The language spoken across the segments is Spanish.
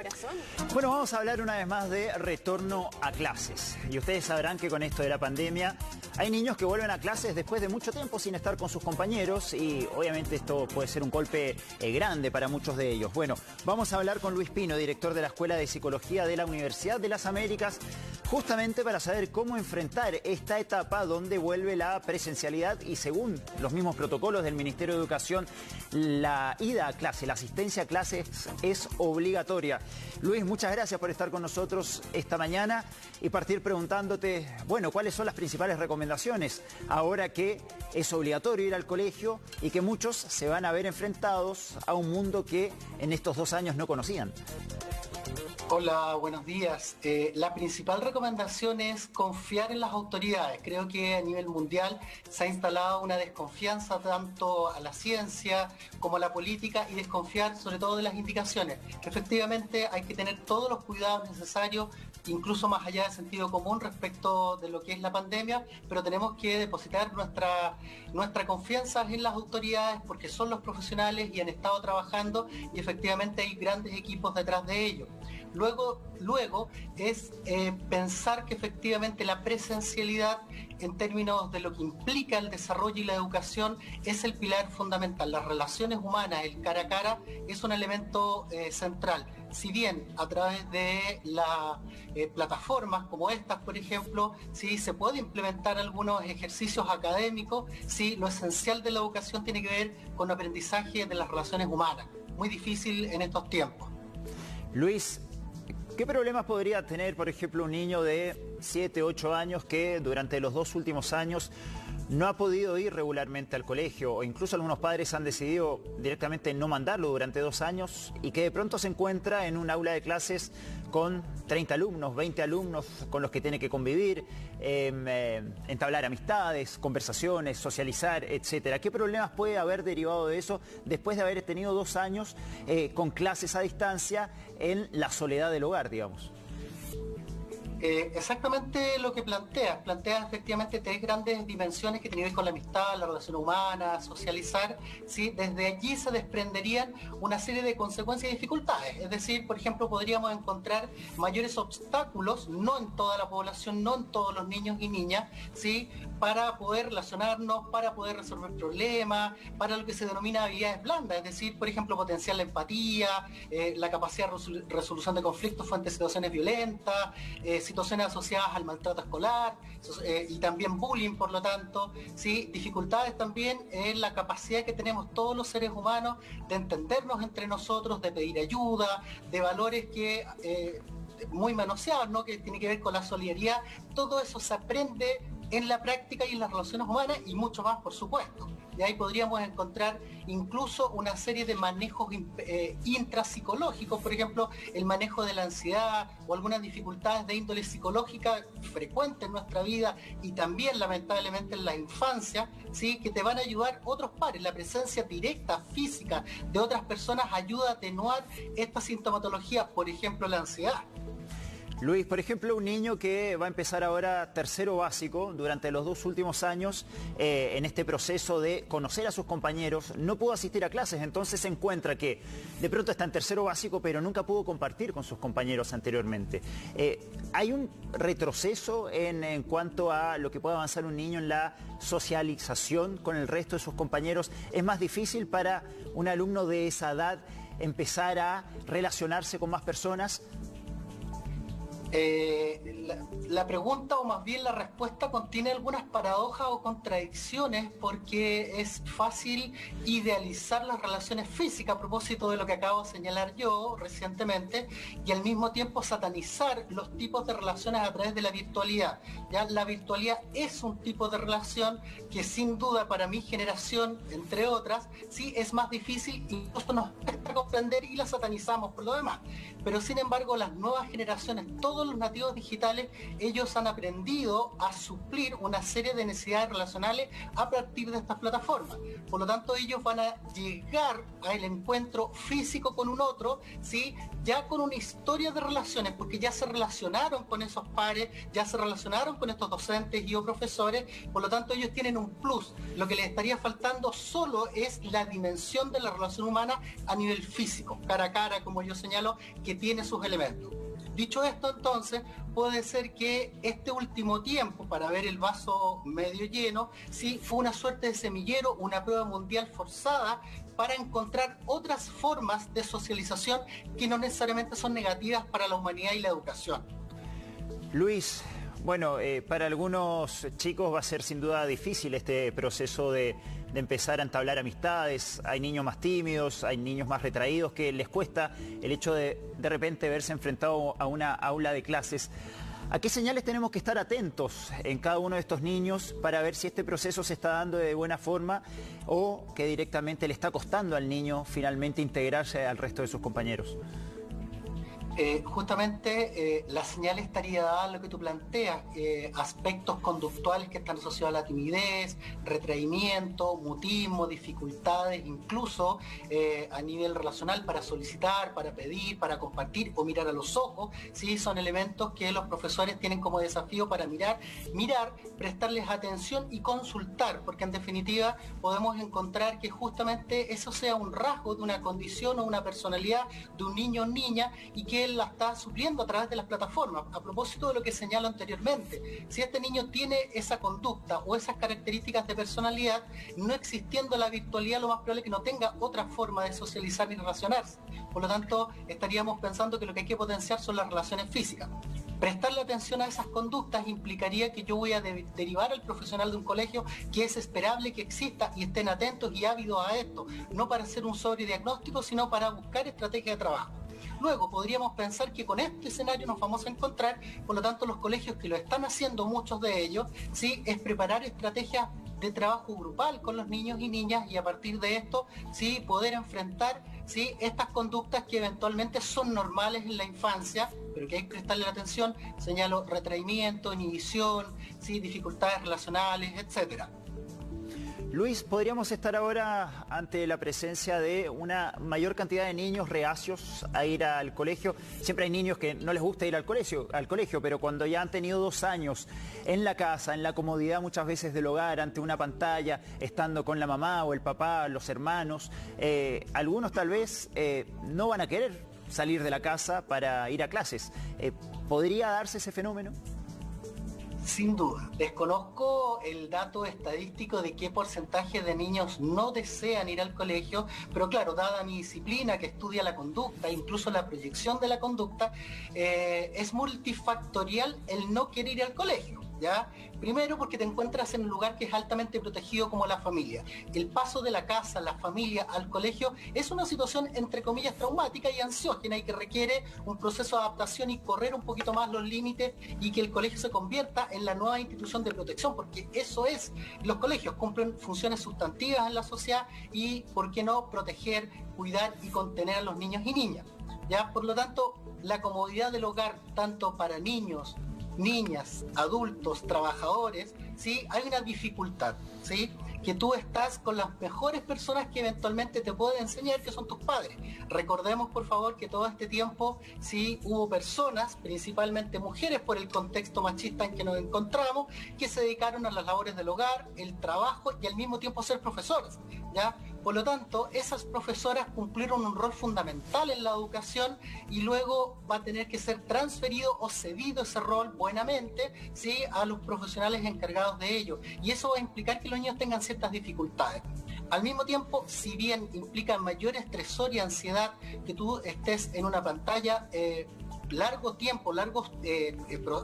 corazón. Bueno, vamos a hablar una vez más de retorno a clases. Y ustedes sabrán que con esto de la pandemia hay niños que vuelven a clases después de mucho tiempo sin estar con sus compañeros y obviamente esto puede ser un golpe grande para muchos de ellos. Bueno, vamos a hablar con Luis Pino, director de la Escuela de Psicología de la Universidad de las Américas, justamente para saber cómo enfrentar esta etapa donde vuelve la presencialidad y según los mismos protocolos del Ministerio de Educación, la ida a clase, la asistencia a clases es obligatoria. Luis, muchas gracias por estar con nosotros esta mañana y partir preguntándote, bueno, ¿cuáles son las principales recomendaciones ahora que es obligatorio ir al colegio y que muchos se van a ver enfrentados a un mundo que en estos 2 años no conocían? Hola, buenos días. La principal recomendación es confiar en las autoridades. Creo que a nivel mundial se ha instalado una desconfianza tanto a la ciencia como a la política y desconfiar sobre todo de las indicaciones. Efectivamente hay que tener todos los cuidados necesarios, incluso más allá del sentido común respecto de lo que es la pandemia, pero tenemos que depositar nuestra confianza en las autoridades porque son los profesionales y han estado trabajando y efectivamente hay grandes equipos detrás de ellos. Luego es pensar que efectivamente la presencialidad en términos de lo que implica el desarrollo y la educación es el pilar fundamental. Las relaciones humanas, el cara a cara, es un elemento central. Si bien a través de las plataformas como estas, por ejemplo, sí se puede implementar algunos ejercicios académicos, sí, lo esencial de la educación tiene que ver con el aprendizaje de las relaciones humanas. Muy difícil en estos tiempos. Luis, ¿qué problemas podría tener, por ejemplo, un niño de 7, 8 años que durante los 2 últimos años no ha podido ir regularmente al colegio o incluso algunos padres han decidido directamente no mandarlo durante 2 años y que de pronto se encuentra en un aula de clases con 30 alumnos, 20 alumnos con los que tiene que convivir, entablar amistades, conversaciones, socializar, etcétera? ¿Qué problemas puede haber derivado de eso después de haber tenido 2 años con clases a distancia en la soledad del hogar, digamos? Exactamente lo que plantea efectivamente 3 grandes dimensiones que tienen que ver con la amistad, la relación humana, socializar, ¿sí? Desde allí se desprenderían una serie de consecuencias y dificultades, es decir, por ejemplo, podríamos encontrar mayores obstáculos, no en toda la población, no en todos los niños y niñas, ¿sí? Para poder relacionarnos, para poder resolver problemas, para lo que se denomina habilidades blandas, es decir, por ejemplo, potenciar la empatía, la capacidad de resolución de conflictos frente a situaciones violentas, situaciones asociadas al maltrato escolar y también bullying, por lo tanto, ¿sí? Dificultades también en la capacidad que tenemos todos los seres humanos de entendernos entre nosotros, de pedir ayuda, de valores que muy manoseados, ¿no? Que tiene que ver con la solidaridad. Todo eso se aprende en la práctica y en las relaciones humanas y mucho más, por supuesto. Y ahí podríamos encontrar incluso una serie de manejos intrapsicológicos, por ejemplo, el manejo de la ansiedad o algunas dificultades de índole psicológica frecuentes en nuestra vida y también lamentablemente en la infancia, ¿sí? Que te van a ayudar otros pares. La presencia directa, física de otras personas ayuda a atenuar esta sintomatología, por ejemplo, la ansiedad. Luis, por ejemplo, un niño que va a empezar ahora tercero básico durante los 2 últimos años en este proceso de conocer a sus compañeros, no pudo asistir a clases, entonces se encuentra que de pronto está en tercero básico, pero nunca pudo compartir con sus compañeros anteriormente. ¿Hay un retroceso en cuanto a lo que puede avanzar un niño en la socialización con el resto de sus compañeros? ¿Es más difícil para un alumno de esa edad empezar a relacionarse con más personas? La pregunta o más bien la respuesta contiene algunas paradojas o contradicciones porque es fácil idealizar las relaciones físicas a propósito de lo que acabo de señalar yo recientemente y al mismo tiempo satanizar los tipos de relaciones a través de la virtualidad. ¿Ya? La virtualidad es un tipo de relación que sin duda para mi generación, entre otras, sí es más difícil y incluso nos cuesta comprender y la satanizamos por lo demás. Pero sin embargo las nuevas generaciones, todo todos los nativos digitales, ellos han aprendido a suplir una serie de necesidades relacionales a partir de estas plataformas. Por lo tanto, ellos van a llegar al encuentro físico con un otro, ¿sí? Ya con una historia de relaciones, porque ya se relacionaron con esos pares, ya se relacionaron con estos docentes y o profesores, por lo tanto ellos tienen un plus. Lo que les estaría faltando solo es la dimensión de la relación humana a nivel físico, cara a cara, como yo señalo, que tiene sus elementos. Dicho esto, entonces, puede ser que este último tiempo, para ver el vaso medio lleno, sí, fue una suerte de semillero, una prueba mundial forzada para encontrar otras formas de socialización que no necesariamente son negativas para la humanidad y la educación. Luis, bueno, para algunos chicos va a ser sin duda difícil este proceso de empezar a entablar amistades. Hay niños más tímidos, hay niños más retraídos que les cuesta el hecho de repente verse enfrentado a una aula de clases. ¿A qué señales tenemos que estar atentos en cada uno de estos niños para ver si este proceso se está dando de buena forma o que directamente le está costando al niño finalmente integrarse al resto de sus compañeros? Justamente la señal estaría dada en lo que tú planteas, aspectos conductuales que están asociados a la timidez, retraimiento, mutismo, dificultades, incluso a nivel relacional para solicitar, para pedir, para compartir o mirar a los ojos, ¿sí? Son elementos que los profesores tienen como desafío para mirar, prestarles atención y consultar, porque en definitiva podemos encontrar que justamente eso sea un rasgo de una condición o una personalidad de un niño o niña y que él la está supliendo a través de las plataformas. A propósito de lo que señalo anteriormente, si este niño tiene esa conducta o esas características de personalidad, no existiendo la virtualidad, lo más probable es que no tenga otra forma de socializar ni relacionarse. Por lo tanto, estaríamos pensando que lo que hay que potenciar son las relaciones físicas. Prestarle atención a esas conductas implicaría que yo voy a derivar al profesional de un colegio que es esperable que exista y estén atentos y ávidos a esto, no para hacer un sobrediagnóstico, sino para buscar estrategias de trabajo. Luego podríamos pensar que con este escenario nos vamos a encontrar, por lo tanto los colegios que lo están haciendo, muchos de ellos, ¿sí? Es preparar estrategias de trabajo grupal con los niños y niñas y a partir de esto, ¿sí? Poder enfrentar, ¿sí? Estas conductas que eventualmente son normales en la infancia, pero que hay que prestarle atención, señalo retraimiento, inhibición, ¿sí? Dificultades relacionales, etcétera. Luis, ¿podríamos estar ahora ante la presencia de una mayor cantidad de niños reacios a ir al colegio? Siempre hay niños que no les gusta ir al colegio, pero cuando ya han tenido 2 años en la casa, en la comodidad muchas veces del hogar, ante una pantalla, estando con la mamá o el papá, los hermanos, algunos tal vez no van a querer salir de la casa para ir a clases. ¿Podría darse ese fenómeno? Sin duda. Desconozco el dato estadístico de qué porcentaje de niños no desean ir al colegio, pero claro, dada mi disciplina que estudia la conducta, incluso la proyección de la conducta, es multifactorial el no querer ir al colegio. ¿Ya? Primero porque te encuentras en un lugar que es altamente protegido como la familia. El paso de la casa, la familia al colegio es una situación entre comillas traumática y ansiógena y que requiere un proceso de adaptación y correr un poquito más los límites y que el colegio se convierta en la nueva institución de protección, porque eso es, los colegios cumplen funciones sustantivas en la sociedad y, ¿por qué no?, proteger, cuidar y contener a los niños y niñas. ¿Ya? Por lo tanto, la comodidad del hogar, tanto para niños, niñas, adultos, trabajadores, ¿sí? Hay una dificultad, ¿sí? Que tú estás con las mejores personas que eventualmente te pueden enseñar, que son tus padres. Recordemos, por favor, que todo este tiempo sí hubo personas, principalmente mujeres por el contexto machista en que nos encontramos, que se dedicaron a las labores del hogar, el trabajo y al mismo tiempo ser profesoras, ¿ya? Por lo tanto, esas profesoras cumplieron un rol fundamental en la educación y luego va a tener que ser transferido o cedido ese rol buenamente, ¿sí?, a los profesionales encargados de ello. Y eso va a implicar que los niños tengan ciertas dificultades. Al mismo tiempo, si bien implica mayor estresor y ansiedad que tú estés en una pantalla largo tiempo,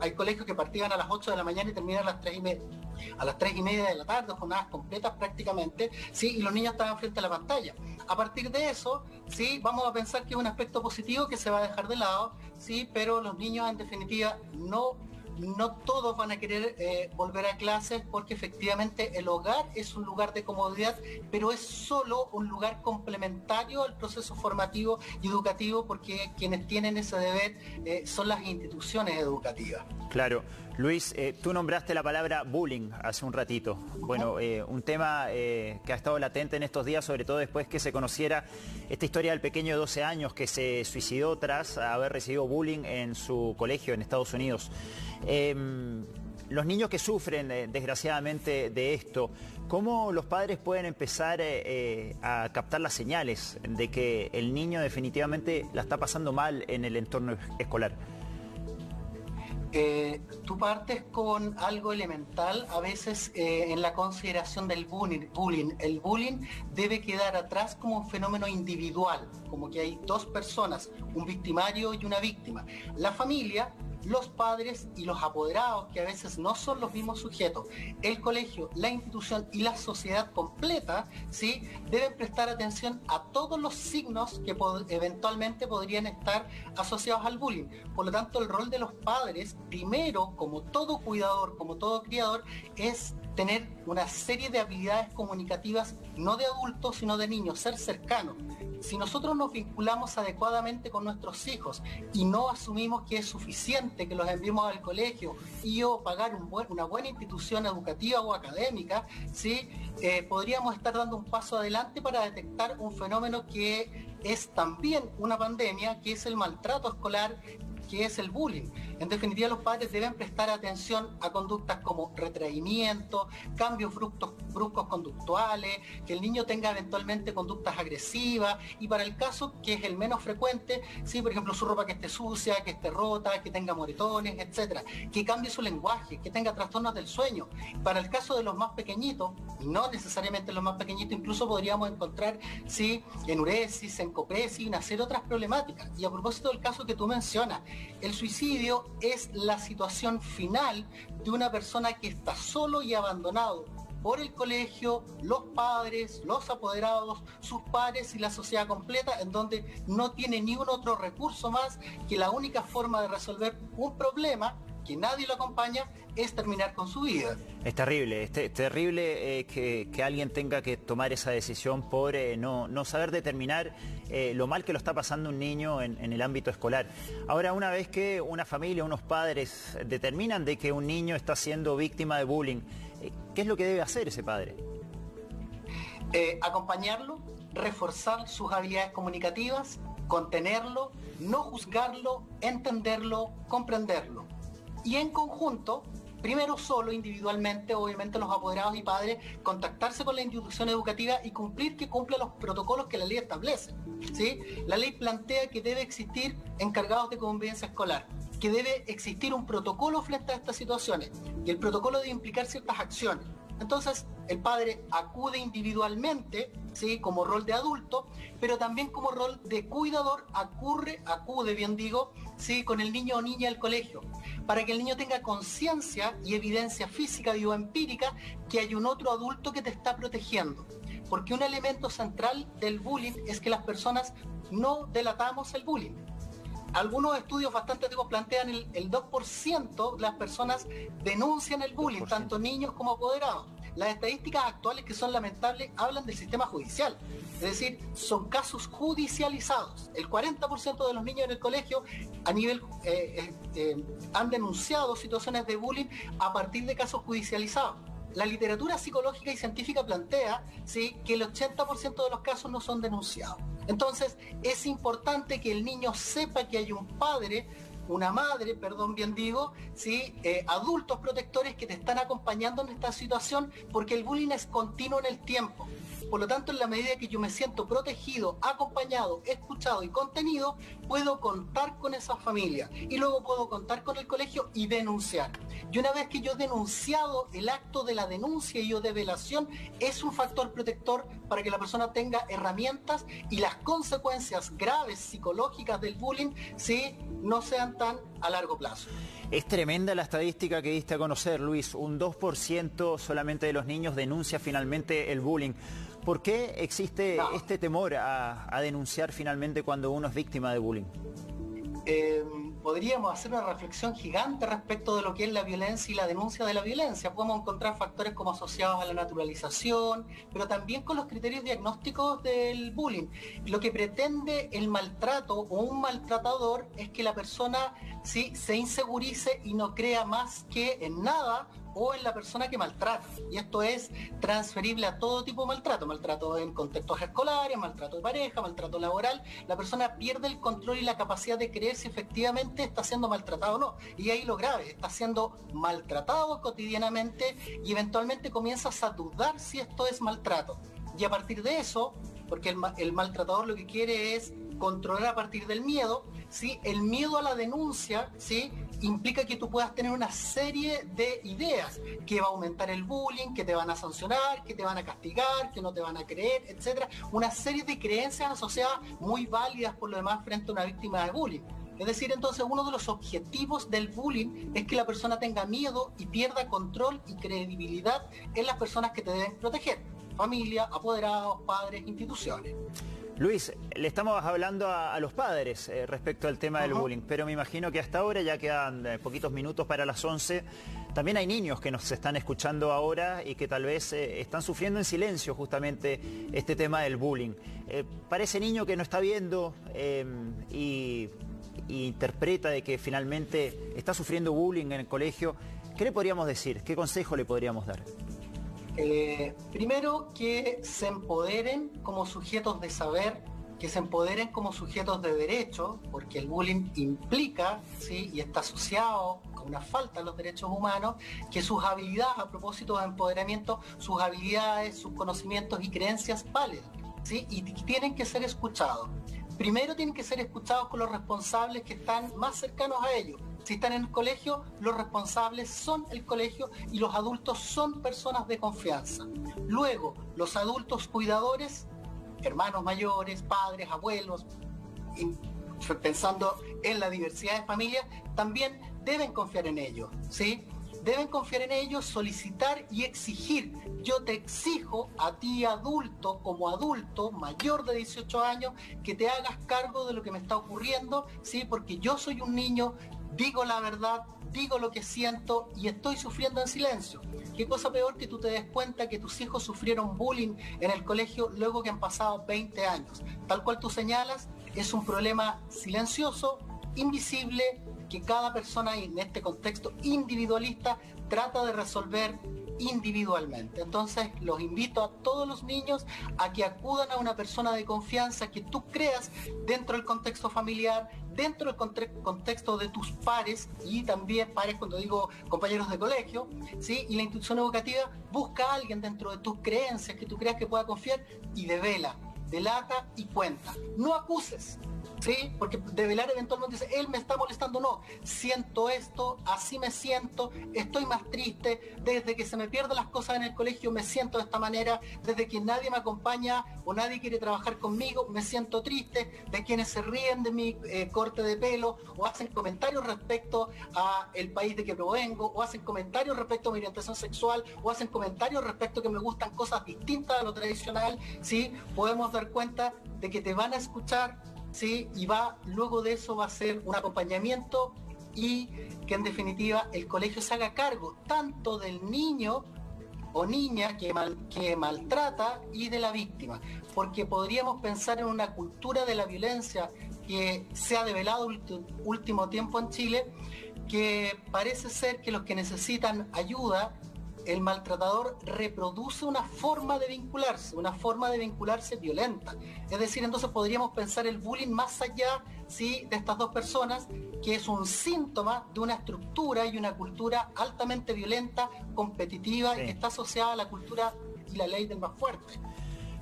hay colegios que partían a las 8 de la mañana y terminan a las 3:30 de la tarde, jornadas completas prácticamente, ¿sí? Y los niños estaban frente a la pantalla. A partir de eso, ¿sí?, vamos a pensar que es un aspecto positivo que se va a dejar de lado, ¿sí? Pero los niños en definitiva no no todos van a querer volver a clases porque efectivamente el hogar es un lugar de comodidad, pero es solo un lugar complementario al proceso formativo y educativo, porque quienes tienen ese deber son las instituciones educativas. Claro. Luis, tú nombraste la palabra bullying hace un ratito. Bueno, un tema que ha estado latente en estos días, sobre todo después que se conociera esta historia del pequeño de 12 años que se suicidó tras haber recibido bullying en su colegio en Estados Unidos. Los niños que sufren desgraciadamente de esto, ¿cómo los padres pueden empezar a captar las señales de que el niño definitivamente la está pasando mal en el entorno escolar? Tú partes con algo elemental a veces en la consideración del bullying. El bullying debe quedar atrás como un fenómeno individual, como que hay dos personas, un victimario y una víctima. La familia, los padres y los apoderados, que a veces no son los mismos sujetos, el colegio, la institución y la sociedad completa, ¿sí?, deben prestar atención a todos los signos que eventualmente podrían estar asociados al bullying. Por lo tanto, el rol de los padres, primero, como todo cuidador, como todo criador, es tener una serie de habilidades comunicativas, no de adultos, sino de niños, ser cercanos. Si nosotros nos vinculamos adecuadamente con nuestros hijos y no asumimos que es suficiente que los enviemos al colegio y o pagar una buena institución educativa o académica, ¿sí?, podríamos estar dando un paso adelante para detectar un fenómeno que es también una pandemia, que es el maltrato escolar, que es el bullying. En definitiva, los padres deben prestar atención a conductas como retraimiento, cambios bruscos conductuales, que el niño tenga eventualmente conductas agresivas, y para el caso que es el menos frecuente, sí, por ejemplo, su ropa que esté sucia, que esté rota, que tenga moretones, etcétera, que cambie su lenguaje, que tenga trastornos del sueño. Para el caso de los más pequeñitos, y no necesariamente los más pequeñitos, incluso podríamos encontrar, sí, enuresis, encopresis y una serie de otras problemáticas. Y a propósito del caso que tú mencionas, el suicidio es la situación final de una persona que está solo y abandonado por el colegio, los padres, los apoderados, sus pares y la sociedad completa, en donde no tiene ni un otro recurso más que la única forma de resolver un problema que nadie lo acompaña es terminar con su vida. Es terrible que alguien tenga que tomar esa decisión por no saber determinar lo mal que lo está pasando un niño en el ámbito escolar. Ahora, una vez que una familia, unos padres determinan de que un niño está siendo víctima de bullying, ¿qué es lo que debe hacer ese padre? Acompañarlo, reforzar sus habilidades comunicativas, contenerlo, no juzgarlo, entenderlo, comprenderlo. Y en conjunto, primero solo, individualmente, obviamente los apoderados y padres, contactarse con la institución educativa y que cumpla los protocolos que la ley establece, ¿sí? La ley plantea que debe existir encargados de convivencia escolar, que debe existir un protocolo frente a estas situaciones, y el protocolo debe implicar ciertas acciones. Entonces, el padre acude individualmente, ¿sí?, como rol de adulto, pero también como rol de cuidador, acude, bien digo, ¿sí?, con el niño o niña al colegio, para que el niño tenga conciencia y evidencia física y o empírica que hay un otro adulto que te está protegiendo. Porque un elemento central del bullying es que las personas no delatamos el bullying. Algunos estudios bastante antiguos plantean el 2% de las personas denuncian el bullying, 2%. Tanto niños como apoderados. Las estadísticas actuales, que son lamentables, hablan del sistema judicial. Es decir, son casos judicializados. El 40% de los niños en el colegio a nivel han denunciado situaciones de bullying a partir de casos judicializados. La literatura psicológica y científica plantea, ¿sí?, que el 80% de los casos no son denunciados. Entonces, es importante que el niño sepa que hay un padre, una madre, bien digo, ¿sí?, adultos protectores que te están acompañando en esta situación, porque el bullying es continuo en el tiempo. Por lo tanto, en la medida que yo me siento protegido, acompañado, escuchado y contenido, puedo contar con esa familia y luego puedo contar con el colegio y denunciar. Y una vez que yo he denunciado, el acto de la denuncia y o de velación es un factor protector para que la persona tenga herramientas y las consecuencias graves psicológicas del bullying, ¿sí?, no sean tan a largo plazo. Es tremenda la estadística que diste a conocer, Luis. Un 2% solamente de los niños denuncia finalmente el bullying. ¿Por qué existe este temor a denunciar finalmente cuando uno es víctima de bullying? podríamos hacer una reflexión gigante respecto de lo que es la violencia y la denuncia de la violencia. Podemos encontrar factores como asociados a la naturalización, pero también con los criterios diagnósticos del bullying. Lo que pretende el maltrato o un maltratador es que la persona ¿sí? se insegurice y no crea más que en nada o en la persona que maltrata. Y esto es transferible a todo tipo de maltrato. Maltrato en contextos escolares, maltrato de pareja, maltrato laboral. La persona pierde el control y la capacidad de creer si efectivamente está siendo maltratado o no. Y ahí lo grave, está siendo maltratado cotidianamente y eventualmente comienzas a dudar si esto es maltrato. Y a partir de eso, porque el maltratador lo que quiere es controlar a partir del miedo, ¿sí? El miedo a la denuncia, ¿sí? Implica que tú puedas tener una serie de ideas, que va a aumentar el bullying, que te van a sancionar, que te van a castigar, que no te van a creer, etcétera. Una serie de creencias asociadas muy válidas por lo demás frente a una víctima de bullying. Es decir, entonces uno de los objetivos del bullying es que la persona tenga miedo y pierda control y credibilidad en las personas que te deben proteger. Familia, apoderados, padres, instituciones. Luis, le estamos hablando a los padres respecto al tema del bullying, pero me imagino que hasta ahora, ya quedan poquitos minutos para las 11, también hay niños que nos están escuchando ahora y que tal vez están sufriendo en silencio justamente este tema del bullying. Para ese niño que no está viendo y interpreta de que finalmente está sufriendo bullying en el colegio, ¿qué le podríamos decir? ¿Qué consejo le podríamos dar? Primero, que se empoderen como sujetos de saber, que se empoderen como sujetos de derecho, porque el bullying implica, ¿sí? y está asociado a una falta de los derechos humanos, que sus habilidades, a propósito de empoderamiento, sus habilidades, sus conocimientos y creencias valen, ¿sí? y tienen que ser escuchados. Primero tienen que ser escuchados con los responsables que están más cercanos a ellos. Si están en el colegio, los responsables son el colegio y los adultos son personas de confianza. Luego, los adultos cuidadores, hermanos mayores, padres, abuelos, pensando en la diversidad de familias, también deben confiar en ellos, ¿sí? Deben confiar en ellos, solicitar y exigir. Yo te exijo a ti adulto, como adulto mayor de 18 años, que te hagas cargo de lo que me está ocurriendo, ¿sí? Porque yo soy un niño, digo la verdad, digo lo que siento y estoy sufriendo en silencio. Qué cosa peor que tú te des cuenta que tus hijos sufrieron bullying en el colegio luego que han pasado 20 años. Tal cual tú señalas, es un problema silencioso, invisible, que cada persona en este contexto individualista trata de resolver individualmente. Entonces los invito a todos los niños a que acudan a una persona de confianza que tú creas dentro del contexto familiar, dentro del contexto de tus pares, y también pares cuando digo compañeros de colegio, ¿sí? Y la institución educativa busca a alguien dentro de tus creencias que tú creas que pueda confiar y devela, delata y cuenta. No acuses, ¿sí? Porque develar eventualmente dice, él me está molestando. No, siento esto, así me siento, estoy más triste, desde que se me pierden las cosas en el colegio me siento de esta manera, desde que nadie me acompaña o nadie quiere trabajar conmigo, me siento triste, de quienes se ríen de mi corte de pelo o hacen comentarios respecto a el país de que provengo, o hacen comentarios respecto a mi orientación sexual, o hacen comentarios respecto a que me gustan cosas distintas a lo tradicional, ¿sí? Podemos dar cuenta de que te van a escuchar, ¿sí? Y luego de eso va a ser un acompañamiento y que en definitiva el colegio se haga cargo tanto del niño o niña que maltrata y de la víctima, porque podríamos pensar en una cultura de la violencia que se ha develado último tiempo en Chile, que parece ser que los que necesitan ayuda, el maltratador reproduce una forma de vincularse violenta. Es decir, entonces podríamos pensar el bullying más allá, ¿sí? de estas dos personas, que es un síntoma de una estructura y una cultura altamente violenta, competitiva, sí. Y que está asociada a la cultura y la ley del más fuerte.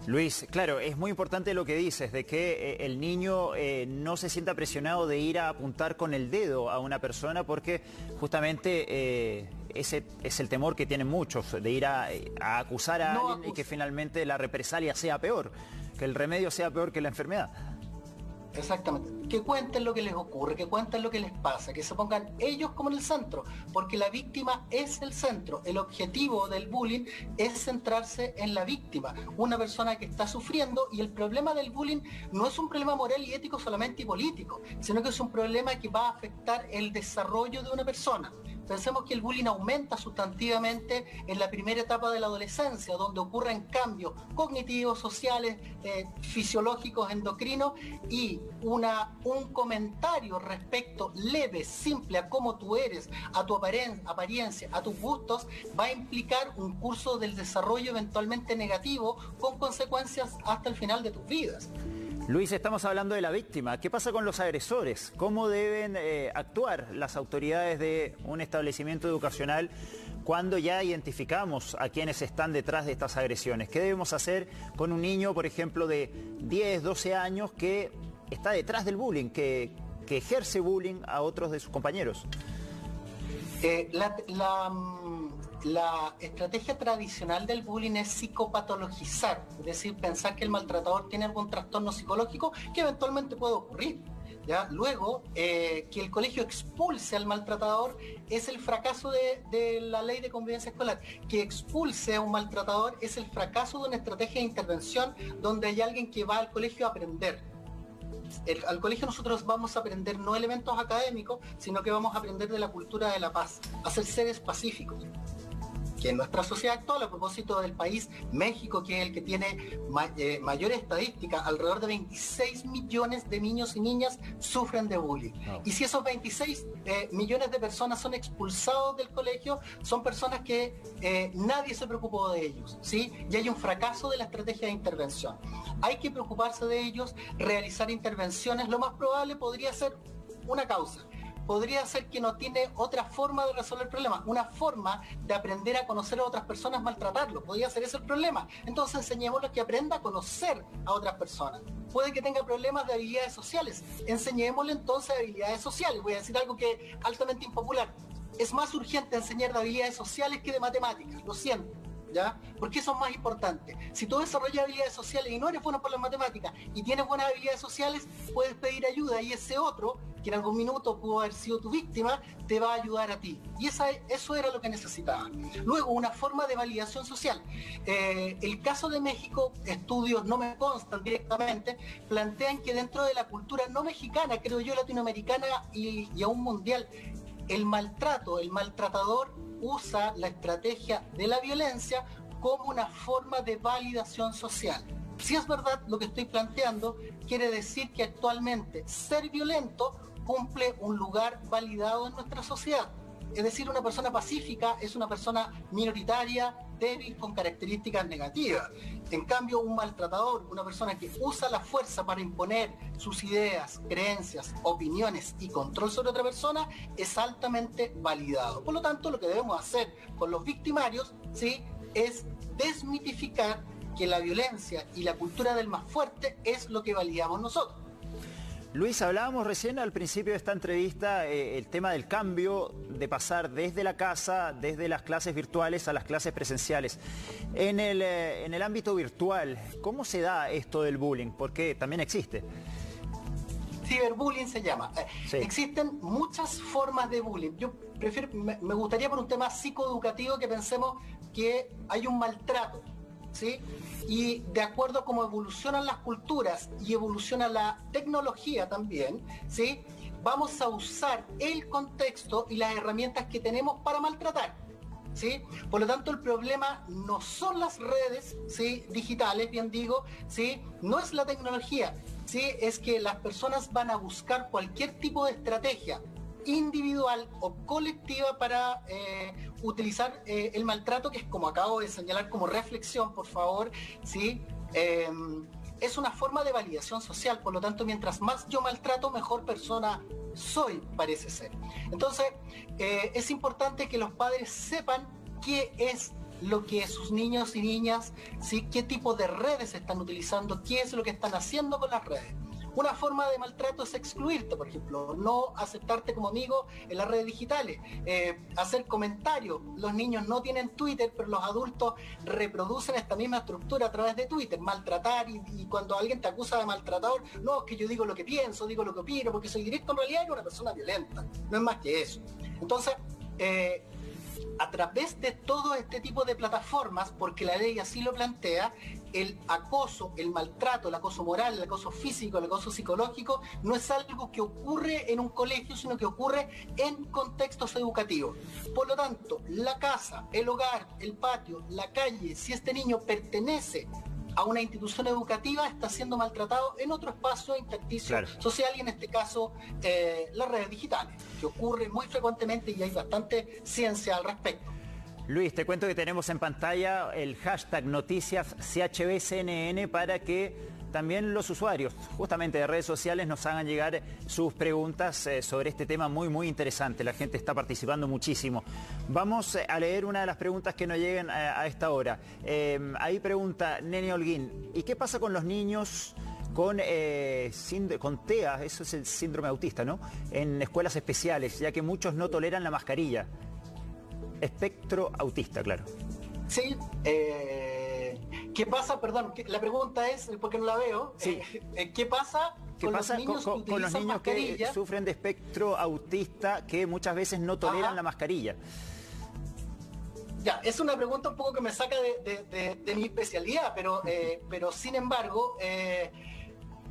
Luis, claro, es muy importante lo que dices, de que el niño no se sienta presionado de ir a apuntar con el dedo a una persona, porque justamente ese es el temor que tienen muchos, de ir a acusar a alguien y que finalmente la represalia sea peor, que el remedio sea peor que la enfermedad. Exactamente. Que cuenten lo que les ocurre, que cuenten lo que les pasa, que se pongan ellos como en el centro, porque la víctima es el centro. El objetivo del bullying es centrarse en la víctima, una persona que está sufriendo, y el problema del bullying no es un problema moral y ético solamente y político, sino que es un problema que va a afectar el desarrollo de una persona. Pensemos que el bullying aumenta sustantivamente en la primera etapa de la adolescencia, donde ocurren cambios cognitivos, sociales, fisiológicos, endocrinos, y un comentario respecto leve, simple a cómo tú eres, a tu apariencia, a tus gustos, va a implicar un curso del desarrollo eventualmente negativo con consecuencias hasta el final de tus vidas. Luis, estamos hablando de la víctima. ¿Qué pasa con los agresores? ¿Cómo deben actuar las autoridades de un establecimiento educacional cuando ya identificamos a quienes están detrás de estas agresiones? ¿Qué debemos hacer con un niño, por ejemplo, de 10, 12 años que está detrás del bullying, que ejerce bullying a otros de sus compañeros? La estrategia tradicional del bullying es psicopatologizar, es decir, pensar que el maltratador tiene algún trastorno psicológico que eventualmente puede ocurrir. ¿Ya? Luego, que el colegio expulse al maltratador es el fracaso de la ley de convivencia escolar. Que expulse a un maltratador es el fracaso de una estrategia de intervención donde hay alguien que va al colegio a aprender. Al colegio nosotros vamos a aprender no elementos académicos, sino que vamos a aprender de la cultura de la paz, a ser seres pacíficos. Que en nuestra sociedad actual, a propósito del país México, que es el que tiene mayores estadísticas, alrededor de 26 millones de niños y niñas sufren de bullying. Oh. Y si esos 26 millones de personas son expulsados del colegio, son personas que nadie se preocupó de ellos, ¿sí? Y hay un fracaso de la estrategia de intervención. Hay que preocuparse de ellos, realizar intervenciones. Lo más probable podría ser una causa. Podría ser que no tiene otra forma de resolver el problema, una forma de aprender a conocer a otras personas, maltratarlo. Podría ser ese el problema. Entonces enseñémosle que aprenda a conocer a otras personas. Puede que tenga problemas de habilidades sociales. Enseñémosle entonces habilidades sociales. Voy a decir algo que es altamente impopular. Es más urgente enseñar de habilidades sociales que de matemáticas, lo siento. ¿Ya? Porque eso es más importante. Si tú desarrollas habilidades sociales y no eres bueno por las matemáticas y tienes buenas habilidades sociales, puedes pedir ayuda, y ese otro, que en algún minuto pudo haber sido tu víctima, te va a ayudar a ti. Y eso era lo que necesitaba. Luego, una forma de validación social. El caso de México, estudios no me constan directamente, plantean que dentro de la cultura no mexicana, creo yo, latinoamericana y aún mundial, el maltrato, el maltratador usa la estrategia de la violencia como una forma de validación social. Si es verdad lo que estoy planteando, quiere decir que actualmente ser violento cumple un lugar validado en nuestra sociedad. Es decir, una persona pacífica es una persona minoritaria, débil, con características negativas. En cambio, un maltratador, una persona que usa la fuerza para imponer sus ideas, creencias, opiniones y control sobre otra persona, es altamente validado. Por lo tanto, lo que debemos hacer con los victimarios, ¿sí?, es desmitificar que la violencia y la cultura del más fuerte es lo que validamos nosotros. Luis, hablábamos recién al principio de esta entrevista el tema del cambio de pasar desde la casa, desde las clases virtuales a las clases presenciales. En el ámbito virtual, ¿cómo se da esto del bullying? Porque también existe. Ciberbullying se llama. Sí. Existen muchas formas de bullying. Yo me gustaría por un tema psicoeducativo que pensemos que hay un maltrato, ¿sí? Y de acuerdo a cómo evolucionan las culturas y evoluciona la tecnología también, ¿sí?, vamos a usar el contexto y las herramientas que tenemos para maltratar, ¿sí? Por lo tanto, el problema no son las redes, ¿sí?, digitales, bien digo, ¿sí?, no es la tecnología, ¿sí?, es que las personas van a buscar cualquier tipo de estrategia individual o colectiva para utilizar el maltrato, que es, como acabo de señalar como reflexión, por favor, ¿sí? Es una forma de validación social. Por lo tanto, mientras más yo maltrato, mejor persona soy, parece ser. Entonces, es importante que los padres sepan qué es lo que sus niños y niñas, ¿sí?, qué tipo de redes están utilizando, qué es lo que están haciendo con las redes. Una forma de maltrato es excluirte, por ejemplo, no aceptarte como amigo en las redes digitales, hacer comentarios. Los niños no tienen Twitter, pero los adultos reproducen esta misma estructura a través de Twitter, maltratar, y cuando alguien te acusa de maltratador, no, es que yo digo lo que pienso, digo lo que opino, porque soy directo, en realidad era una persona violenta, no es más que eso. Entonces, a través de todo este tipo de plataformas, porque la ley así lo plantea, el acoso, el maltrato, el acoso moral, el acoso físico, el acoso psicológico, no es algo que ocurre en un colegio, sino que ocurre en contextos educativos. Por lo tanto, la casa, el hogar, el patio, la calle, si este niño pertenece a una institución educativa, está siendo maltratado en otro espacio intersticio social, y en este caso las redes digitales, que ocurre muy frecuentemente y hay bastante ciencia al respecto. Luis, te cuento que tenemos en pantalla el hashtag noticias CHBCNN para que también los usuarios justamente de redes sociales nos hagan llegar sus preguntas sobre este tema muy interesante. La gente está participando muchísimo. Vamos a leer una de las preguntas que nos lleguen a esta hora. Ahí pregunta Nene Holguín, ¿y qué pasa con los niños con TEA, eso es el síndrome autista, ¿no? En escuelas especiales, ya que muchos no toleran la mascarilla? Espectro autista, claro. Sí, ¿qué pasa? Perdón, la pregunta es, porque no la veo, sí. ¿Qué pasa con los niños que sufren de espectro autista, que muchas veces no toleran la mascarilla? Ya, es una pregunta un poco que me saca de mi especialidad, pero sin embargo,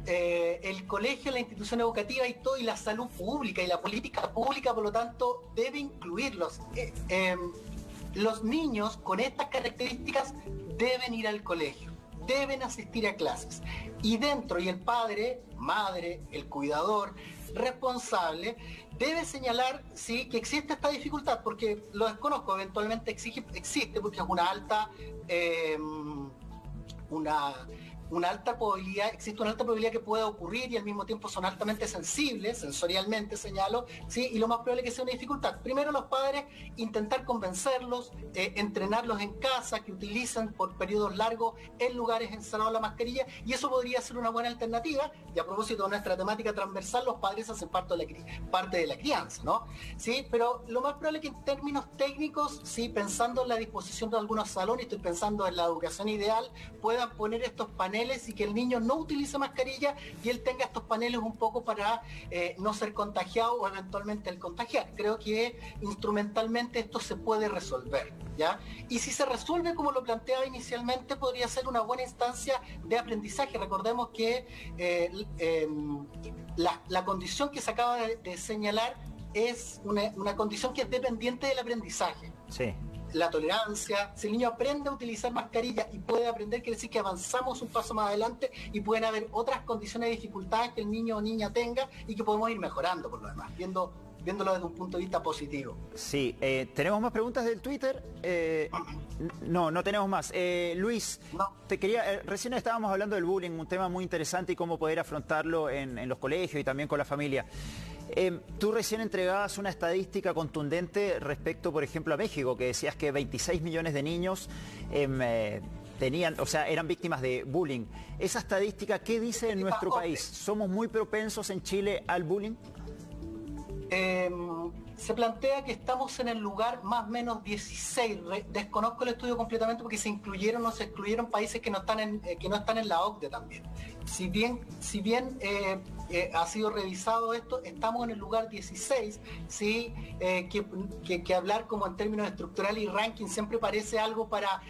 el colegio, la institución educativa y la salud pública y la política pública, por lo tanto, debe incluirlos. Los niños con estas características deben ir al colegio, deben asistir a clases. Y el padre, madre, el cuidador responsable debe señalar que existe esta dificultad, porque lo desconozco, eventualmente existe porque es una alta probabilidad, existe una alta probabilidad que pueda ocurrir, y al mismo tiempo son altamente sensibles, sensorialmente señalo, ¿sí? Y lo más probable es que sea una dificultad. Primero, los padres intentar convencerlos, entrenarlos en casa, que utilicen por periodos largos en lugares encerrados la mascarilla, y eso podría ser una buena alternativa. Y a propósito de nuestra temática transversal, los padres hacen parte de la crianza, ¿no? ¿Sí? Pero lo más probable es que en términos técnicos, ¿sí? Pensando en la disposición de algunos salones, estoy pensando en la educación ideal, puedan poner estos paneles y que el niño no utilice mascarilla y él tenga estos paneles un poco para no ser contagiado o eventualmente el contagiar. Creo que instrumentalmente esto se puede resolver, ¿ya? Y si se resuelve como lo planteaba inicialmente, podría ser una buena instancia de aprendizaje. Recordemos que la condición que se acaba de señalar es una condición que es dependiente del aprendizaje. Sí. La tolerancia, si el niño aprende a utilizar mascarilla y puede aprender, quiere decir que avanzamos un paso más adelante y pueden haber otras condiciones de dificultades que el niño o niña tenga y que podemos ir mejorando por lo demás, viéndolo desde un punto de vista positivo. Sí, ¿tenemos más preguntas del Twitter? No tenemos más. Luis, no. Te quería, recién estábamos hablando del bullying, un tema muy interesante y cómo poder afrontarlo en los colegios y también con la familia. Tú recién entregabas una estadística contundente respecto, por ejemplo, a México, que decías que 26 millones de niños eran víctimas de bullying. Esa estadística, ¿qué dice en nuestro país? ¿Somos muy propensos en Chile al bullying? Se plantea que estamos en el lugar más o menos 16. Desconozco el estudio completamente porque se incluyeron o se excluyeron países que no están en la OCDE también. Si bien ha sido revisado esto, estamos en el lugar 16, ¿sí? Que hablar como en términos estructurales y ranking siempre parece algo para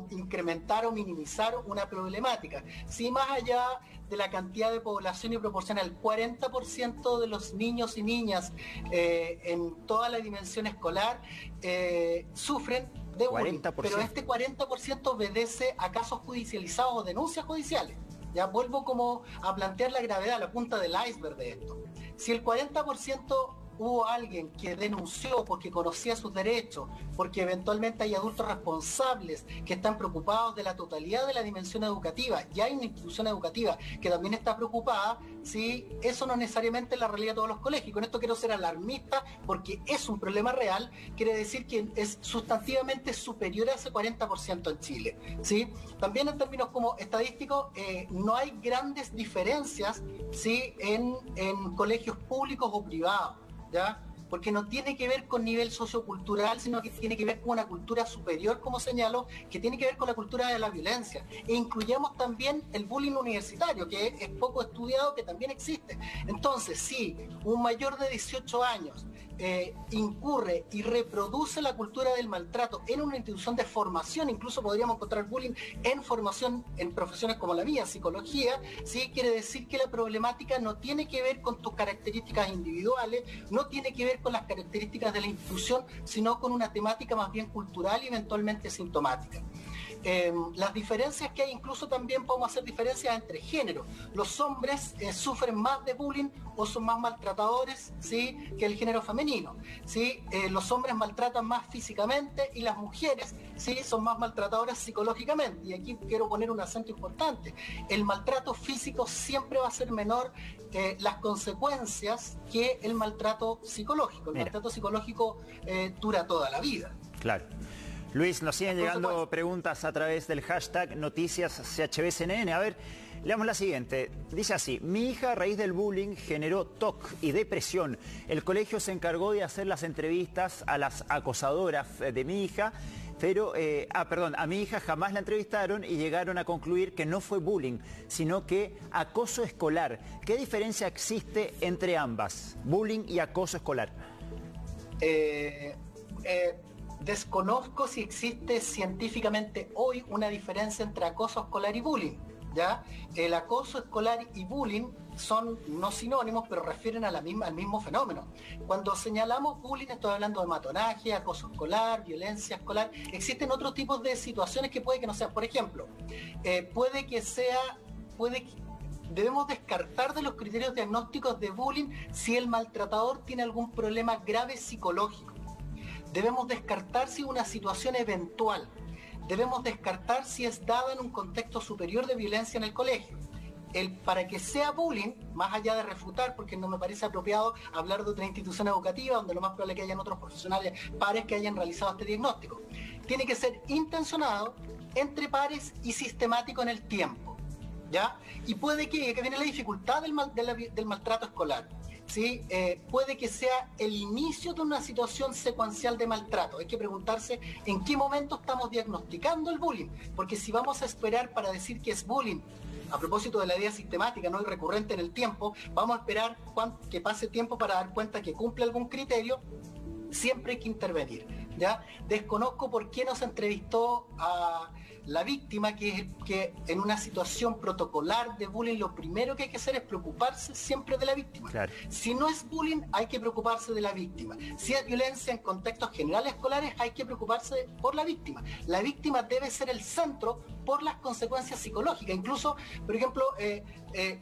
incrementar o minimizar una problemática. Sí, más allá de la cantidad de población y proporciona el 40% de los niños y niñas en toda la dimensión escolar sufren de bullying, pero este 40% obedece a casos judicializados o denuncias judiciales. Ya vuelvo como a plantear la gravedad, la punta del iceberg de esto. Si el 40% hubo alguien que denunció porque conocía sus derechos, porque eventualmente hay adultos responsables que están preocupados de la totalidad de la dimensión educativa, y hay una institución educativa que también está preocupada, ¿sí? Eso no necesariamente es la realidad de todos los colegios. Y con esto quiero ser alarmista porque es un problema real, quiere decir que es sustantivamente superior a ese 40% en Chile, ¿sí? También en términos como estadísticos, no hay grandes diferencias, ¿sí? en colegios públicos o privados, ¿ya? Porque no tiene que ver con nivel sociocultural, sino que tiene que ver con una cultura superior, como señalo, que tiene que ver con la cultura de la violencia. E incluyamos también el bullying universitario, que es poco estudiado, que también existe. Entonces, si un mayor de 18 años incurre y reproduce la cultura del maltrato en una institución de formación, incluso podríamos encontrar bullying en formación en profesiones como la mía, psicología, ¿sí? Quiere decir que la problemática no tiene que ver con tus características individuales, no tiene que ver con las características de la institución, sino con una temática más bien cultural y eventualmente sintomática. Las diferencias que hay, incluso también podemos hacer diferencias entre géneros. Los hombres sufren más de bullying o son más maltratadores, ¿sí? que el género femenino, ¿sí? Los hombres maltratan más físicamente y las mujeres, ¿sí? son más maltratadoras psicológicamente. Y aquí quiero poner un acento importante. El maltrato físico siempre va a ser menor las consecuencias que el maltrato psicológico. El maltrato psicológico dura toda la vida. Claro. Luis, nos siguen llegando preguntas a través del hashtag NoticiasCHBCNN. A ver, leamos la siguiente. Dice así: mi hija a raíz del bullying generó TOC y depresión. El colegio se encargó de hacer las entrevistas a las acosadoras de mi hija, pero, a mi hija jamás la entrevistaron y llegaron a concluir que no fue bullying, sino que acoso escolar. ¿Qué diferencia existe entre ambas, bullying y acoso escolar? Desconozco si existe científicamente hoy una diferencia entre acoso escolar y bullying, ¿ya? El acoso escolar y bullying son no sinónimos, pero refieren a al mismo fenómeno. Cuando señalamos bullying, estoy hablando de matonaje, acoso escolar, violencia escolar. Existen otros tipos de situaciones que puede que no sean. Por ejemplo, debemos descartar de los criterios diagnósticos de bullying si el maltratador tiene algún problema grave psicológico. Debemos descartar si es una situación eventual. Debemos descartar si es dada en un contexto superior de violencia en el colegio. Para que sea bullying, más allá de refutar, porque no me parece apropiado hablar de otra institución educativa, donde lo más probable es que hayan otros profesionales pares que hayan realizado este diagnóstico. Tiene que ser intencionado, entre pares y sistemático en el tiempo, ¿ya? Y puede que viene la dificultad del maltrato escolar. ¿Sí? Puede que sea el inicio de una situación secuencial de maltrato. Hay que preguntarse en qué momento estamos diagnosticando el bullying, porque si vamos a esperar para decir que es bullying, a propósito de la idea sistemática, no y recurrente en el tiempo, vamos a esperar que pase tiempo para dar cuenta que cumple algún criterio. Siempre hay que intervenir, ¿ya? Desconozco por qué no se entrevistó a la víctima, que en una situación protocolar de bullying lo primero que hay que hacer es preocuparse siempre de la víctima. Claro. Si no es bullying, hay que preocuparse de la víctima. Si es violencia en contextos generales escolares, hay que preocuparse por la víctima. La víctima debe ser el centro por las consecuencias psicológicas. Incluso, por ejemplo,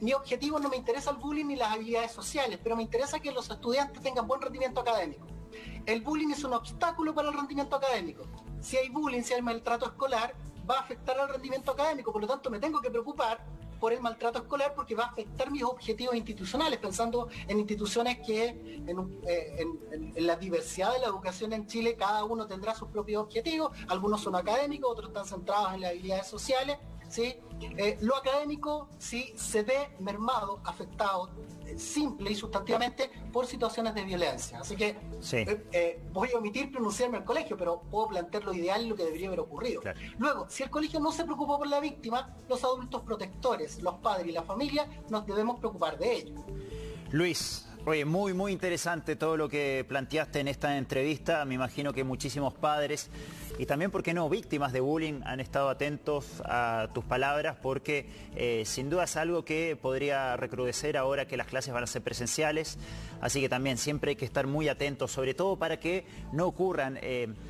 mi objetivo no me interesa el bullying ni las habilidades sociales, pero me interesa que los estudiantes tengan buen rendimiento académico. El bullying es un obstáculo para el rendimiento académico. Si hay bullying, si hay maltrato escolar, va a afectar al rendimiento académico. Por lo tanto, me tengo que preocupar por el maltrato escolar porque va a afectar mis objetivos institucionales, pensando en instituciones que en la diversidad de la educación en Chile, cada uno tendrá sus propios objetivos. Algunos son académicos, otros están centrados en las habilidades sociales, ¿sí? Lo académico sí se ve mermado, afectado, simple y sustantivamente por situaciones de violencia. Así que sí. Voy a omitir pronunciarme al colegio, pero puedo plantear lo ideal y lo que debería haber ocurrido. Claro. Luego, si el colegio no se preocupó por la víctima, los adultos protectores, los padres y la familia, nos debemos preocupar de ello. Luis, oye, muy interesante todo lo que planteaste en esta entrevista. Me imagino que muchísimos padres y también, ¿por qué no?, víctimas de bullying han estado atentos a tus palabras, porque sin duda es algo que podría recrudecer ahora que las clases van a ser presenciales. Así que también siempre hay que estar muy atentos, sobre todo para que no ocurran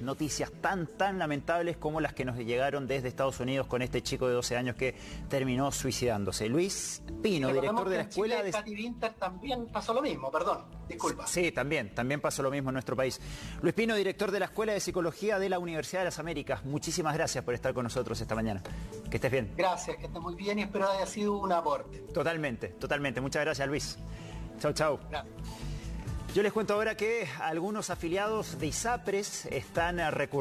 noticias tan lamentables como las que nos llegaron desde Estados Unidos con este chico de 12 años que terminó suicidándose. Luis Pino, director de la escuela de... Katy Winter también pasó lo mismo, perdón, disculpa. Sí, también pasó lo mismo en nuestro país. Luis Pino, director de la Escuela de Psicología de la Universidad de las Américas, muchísimas gracias por estar con nosotros esta mañana. Que estés bien. Gracias, que estés muy bien y espero haya sido un aporte. Totalmente. Muchas gracias, Luis. Chau. Gracias. Yo les cuento ahora que algunos afiliados de ISAPRES están recurriendo